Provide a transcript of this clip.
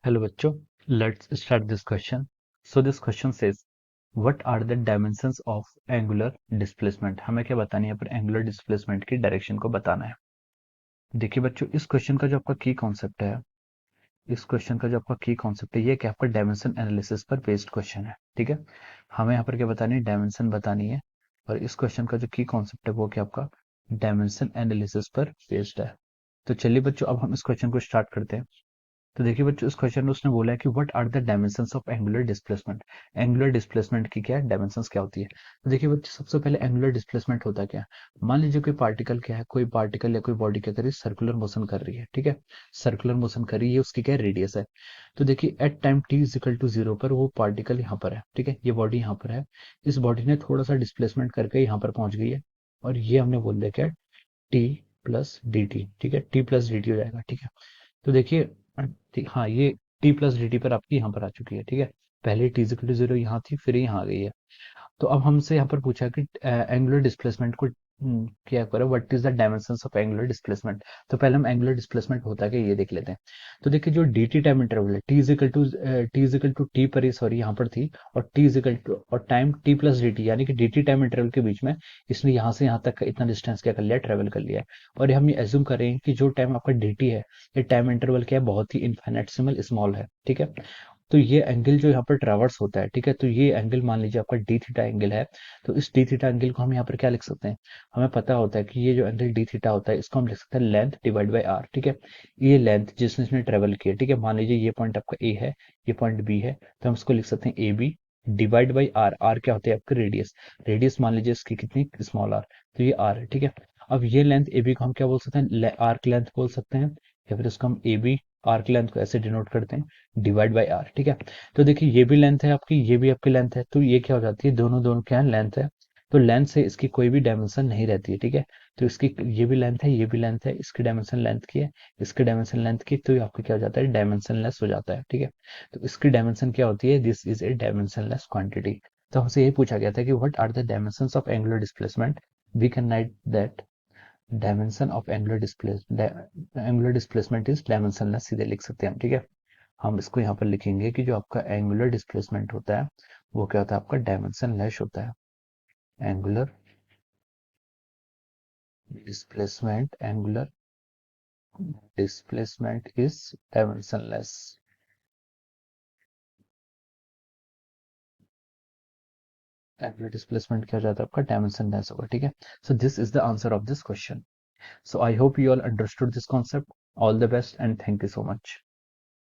Hello बच्चों, let's start this question. So this question says, what are the dimensions of angular displacement? हमें क्या बतानी है? यहाँ पर angular displacement की डायरेक्शन को बताना है. देखिए बच्चों, इस क्वेश्चन का जो आपका की कॉन्सेप्ट है, ये कि आपका डायमेंशन एनालिसिस पर बेस्ड क्वेश्चन है. ठीक है, हमें यहाँ पर क्या बतानी है? डायमेंशन बतानी है. और इस क्वेश्चन का जो की कॉन्सेप्ट है वो क्या आपका डायमेंशन एनालिसिस पर बेस्ड है. तो चलिए बच्चों, अब हम इस क्वेश्चन को स्टार्ट करते हैं. तो देखिए बच्चों, इस क्वेश्चन में उसने बोला है कि what are the dimensions of angular displacement. Angular displacement की क्या डायमेंशंस क्या होती है? तो देखिए बच्चों, सबसे पहले एंगुलर डिस्प्लेसमेंट होता क्या है. मान लीजिए कोई पार्टिकल क्या है, कोई पार्टिकल या कोई बॉडी क्या कर रही है, सर्कुलर मोशन कर रही है. ठीक है, सर्कुलर मोशन कर रही है, उसकी क्या रेडियस है. तो देखिए at time t equal to zero पर वो पार्टिकल यहाँ पर है. ठीक है, ये बॉडी यहाँ पर है. इस बॉडी ने थोड़ा सा डिस्प्लेसमेंट करके यहाँ पर पहुंच गई है. और ये हमने बोल दिया क्या, टी प्लस डी टी. ठीक है, टी प्लस डी टी हो जाएगा. ठीक है, तो देखिए ठीक, हाँ, ये टी प्लस डी टी पर आपकी यहाँ पर आ चुकी है. ठीक है, पहले टी इक्वल टू जीरो यहाँ थी, फिर यहाँ आ गई है. तो अब हमसे यहाँ पर पूछा कि एंगुलर डिस्प्लेसमेंट को क्या करें, what is the dimensions of angular displacement. तो पहले हम एंगुलर डिस्प्लेसमेंट होता है कि ये देख लेते हैं. तो देखिए जो डी टी टाइम इंटरवल है, टी इजिकल टू टी पर ही, सॉरी यहाँ पर थी, और टी इजिकल टू और time T plus D T, यानी कि डी टी टाइम इंटरवल के बीच में इसने यहाँ से यहाँ तक का इतना डिस्टेंस क्या कर लिया, ट्रेवल कर लिया है. और हम ये एज्यूम करें कि जो टाइम आपका डी टी है, ये टाइम इंटरवल क्या है, बहुत ही इनफाइनेटसिमल स्मॉल है. ठीक है, तो ये एंगल जो यहाँ पर ट्रेवर्स होता है, ठीक है, तो ये एंगल मान लीजिए आपका डी थीटा एंगल है. तो इस डी थीटा एंगल को हम यहाँ पर क्या लिख सकते हैं, हमें पता होता है कि ये जो एंगल डी थीटा होता है, इसको हम लिख सकते हैं लेंथ डिवाइड बाई आर. ठीक है, ये लेंथ जिसने इसने ट्रेवल किया. ठीक है, मान लीजिए ये पॉइंट आपका ए है, ये पॉइंट बी है, तो हम इसको लिख सकते हैं A B divide by R. R क्या होता है आपका रेडियस. रेडियस मान लीजिए इसकी कितनी, स्मॉल आर, तो ये आर है. ठीक है, अब ये लेंथ ए बी को हम क्या बोल सकते हैं, आर्क लेंथ बोल सकते हैं, या फिर इसको हम ए बी आर्क लेंथ को ऐसे डिनोट करते हैं, डिवाइड बाई आर. ठीक है, तो देखिए ये भी लेंथ है आपकी, ये भी आपकी लेंथ है, तो ये क्या हो जाती है, दोनों दोनों क्या है, लेंथ है. तो लेंथ से इसकी कोई भी डायमेंशन नहीं रहती है. ठीक है, तो इसकी ये भी लेंथ है, ये भी लेंथ है, इसकी डायमेंशन लेंथ की है, इसकी डायमेंशन लेंथ की, तो ये आपका क्या हो जाता है, डायमेंशन लेस हो जाता है. ठीक है, तो इसकी डायमेंशन क्या होती है, this is a dimensionless quantity. तो हमसे यही पूछा गया था कि what are the dimensions of angular displacement. We can write that dimension of angular displacement is dimensionless, सीधे लिख सकते हैं हम. ठीक है, हम इसको यहाँ पर लिखेंगे कि जो आपका एंगुलर डिस्प्लेसमेंट होता है वो क्या होता है, आपका डायमेंशन लेस होता है. Angular displacement is dimension less. Angular displacement क्या हो जाता है आपका, डायमेंशन लेस होगा. ठीक है, so this is the answer of this question. So I hope you all understood this concept. All the best and thank you so much.